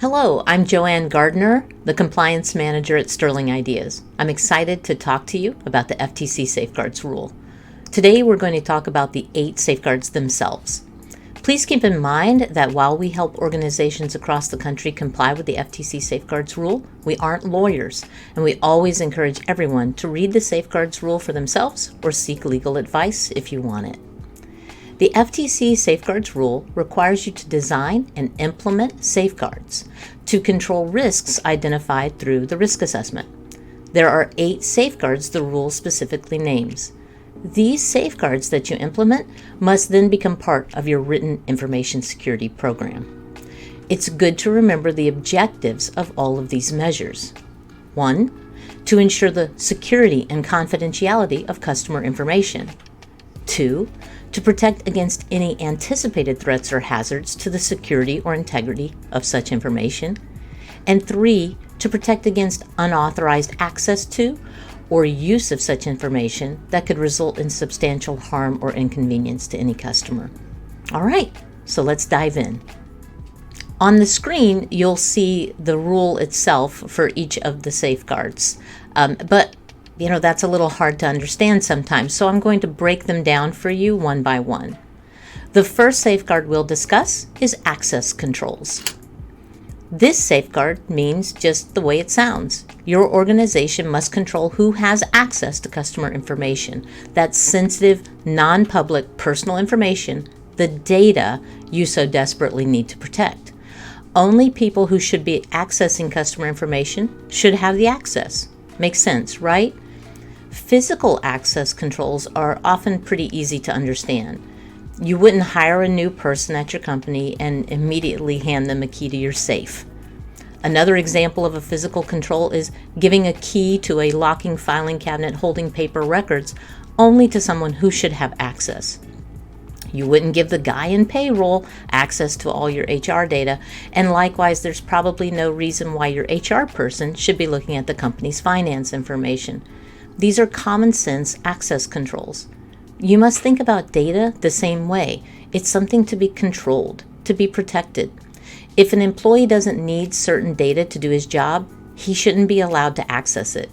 Hello, I'm Joanne Gardner, the Compliance Manager at Sterling Ideas. I'm excited to talk to you about the FTC Safeguards Rule. Today we're going to talk about the 8 safeguards themselves. Please keep in mind that while we help organizations across the country comply with the FTC Safeguards Rule, we aren't lawyers, and we always encourage everyone to read the Safeguards Rule for themselves or seek legal advice if you want it. The FTC Safeguards Rule requires you to design and implement safeguards to control risks identified through the risk assessment. There are 8 safeguards the rule specifically names. These safeguards that you implement must then become part of your written information security program. It's good to remember the objectives of all of these measures. 1. To ensure the security and confidentiality of customer information. 2. To protect against any anticipated threats or hazards to the security or integrity of such information. And 3. To protect against unauthorized access to or use of such information that could result in substantial harm or inconvenience to any customer. All right, so let's dive in. On the screen, you'll see the rule itself for each of the safeguards, but that's a little hard to understand sometimes, so I'm going to break them down for you one by one. The first safeguard we'll discuss is access controls. This safeguard means just the way it sounds. Your organization must control who has access to customer information. That's sensitive, non-public personal information, the data you so desperately need to protect. Only people who should be accessing customer information should have the access. Makes sense, right? Physical access controls are often pretty easy to understand. You wouldn't hire a new person at your company and immediately hand them a key to your safe. Another example of a physical control is giving a key to a locking filing cabinet holding paper records only to someone who should have access. You wouldn't give the guy in payroll access to all your HR data, and likewise, there's probably no reason why your HR person should be looking at the company's finance information. These are common sense access controls. You must think about data the same way. It's something to be controlled, to be protected. If an employee doesn't need certain data to do his job, he shouldn't be allowed to access it.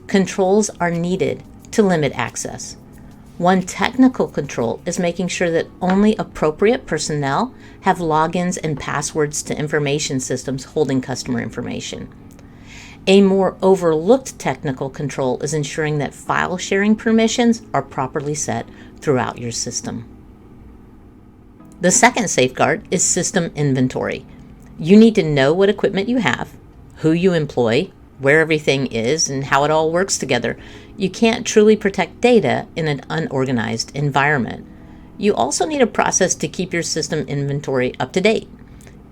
Controls are needed to limit access. One technical control is making sure that only appropriate personnel have logins and passwords to information systems holding customer information. A more overlooked technical control is ensuring that file sharing permissions are properly set throughout your system. The second safeguard is system inventory. You need to know what equipment you have, who you employ, where everything is, and how it all works together. You can't truly protect data in an unorganized environment. You also need a process to keep your system inventory up to date.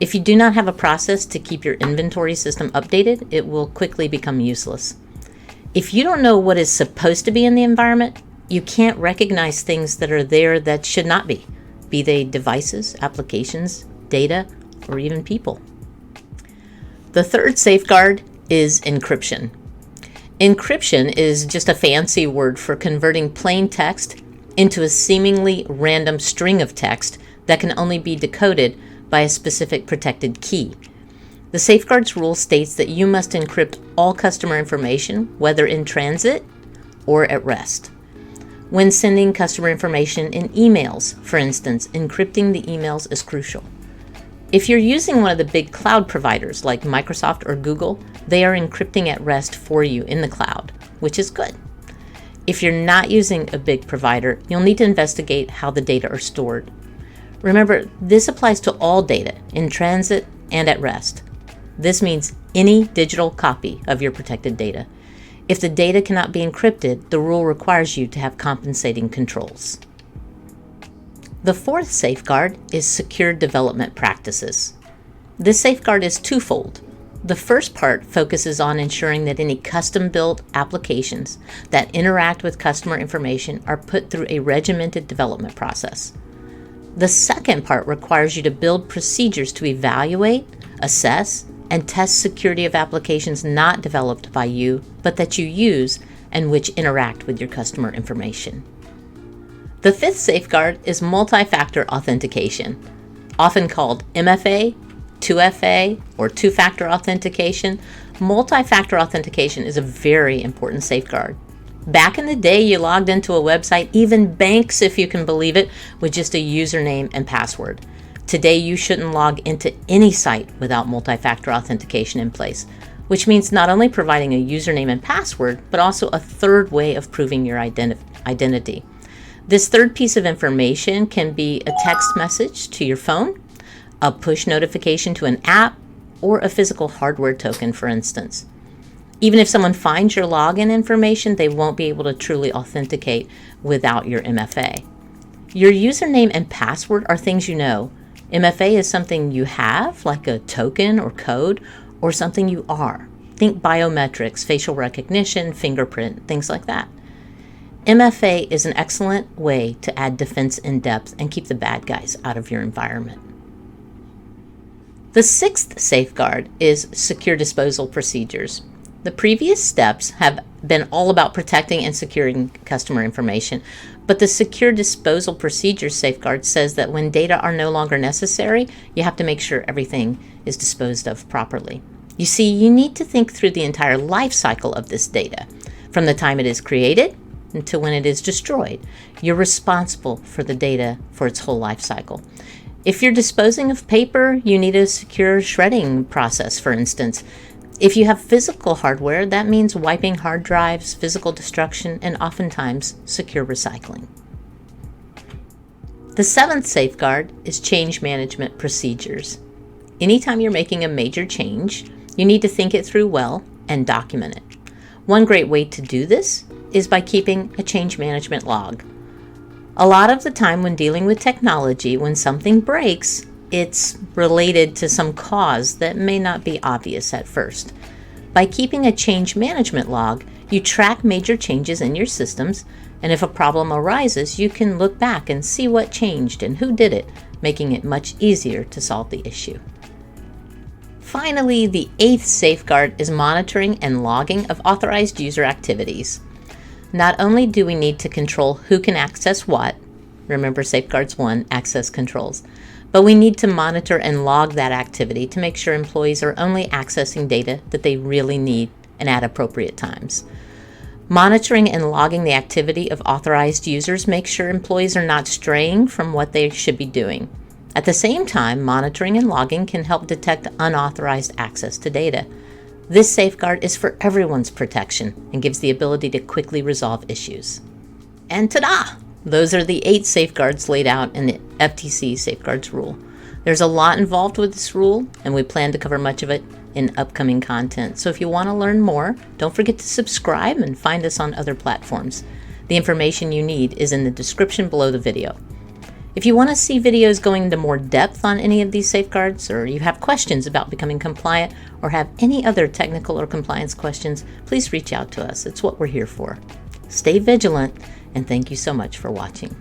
If you do not have a process to keep your inventory system updated, it will quickly become useless. If you don't know what is supposed to be in the environment, you can't recognize things that are there that should not be they devices, applications, data, or even people. The third safeguard is encryption. Encryption is just a fancy word for converting plain text into a seemingly random string of text that can only be decoded by a specific protected key. The Safeguards Rule states that you must encrypt all customer information, whether in transit or at rest. When sending customer information in emails, for instance, encrypting the emails is crucial. If you're using one of the big cloud providers like Microsoft or Google, they are encrypting at rest for you in the cloud, which is good. If you're not using a big provider, you'll need to investigate how the data are stored. Remember, this applies to all data in transit and at rest. This means any digital copy of your protected data. If the data cannot be encrypted, the rule requires you to have compensating controls. The fourth safeguard is secure development practices. This safeguard is twofold. The first part focuses on ensuring that any custom-built applications that interact with customer information are put through a regimented development process. The second part requires you to build procedures to evaluate, assess, and test security of applications not developed by you, but that you use and which interact with your customer information. The fifth safeguard is multi-factor authentication, often called MFA 2FA or two-factor authentication, multi-factor authentication is a very important safeguard. Back in the day, you logged into a website, even banks, if you can believe it, with just a username and password. Today, you shouldn't log into any site without multi-factor authentication in place, which means not only providing a username and password, but also a third way of proving your identity. This third piece of information can be a text message to your phone, a push notification to an app, or a physical hardware token, for instance. Even if someone finds your login information, they won't be able to truly authenticate without your MFA. Your username and password are things you know. MFA is something you have, like a token or code, or something you are. Think biometrics, facial recognition, fingerprint, things like that. MFA is an excellent way to add defense in depth and keep the bad guys out of your environment. The sixth safeguard is secure disposal procedures. The previous steps have been all about protecting and securing customer information, but the secure disposal procedures safeguard says that when data are no longer necessary, you have to make sure everything is disposed of properly. You see, you need to think through the entire life cycle of this data, from the time it is created until when it is destroyed. You're responsible for the data for its whole life cycle. If you're disposing of paper, you need a secure shredding process, for instance. If you have physical hardware, that means wiping hard drives, physical destruction, and oftentimes secure recycling. The seventh safeguard is change management procedures. Anytime you're making a major change, you need to think it through well and document it. One great way to do this is by keeping a change management log. A lot of the time when dealing with technology, when something breaks, it's related to some cause that may not be obvious at first. By keeping a change management log, you track major changes in your systems, and if a problem arises, you can look back and see what changed and who did it, making it much easier to solve the issue. Finally, the eighth safeguard is monitoring and logging of authorized user activities. Not only do we need to control who can access what, remember Safeguards 1, access controls, but we need to monitor and log that activity to make sure employees are only accessing data that they really need and at appropriate times. Monitoring and logging the activity of authorized users makes sure employees are not straying from what they should be doing. At the same time, monitoring and logging can help detect unauthorized access to data. This safeguard is for everyone's protection and gives the ability to quickly resolve issues. And ta-da! Those are the 8 safeguards laid out in the FTC Safeguards Rule. There's a lot involved with this rule, and we plan to cover much of it in upcoming content. So if you want to learn more, don't forget to subscribe and find us on other platforms. The information you need is in the description below the video. If you want to see videos going into more depth on any of these safeguards, or you have questions about becoming compliant, or have any other technical or compliance questions, please reach out to us. It's what we're here for. Stay vigilant, and thank you so much for watching.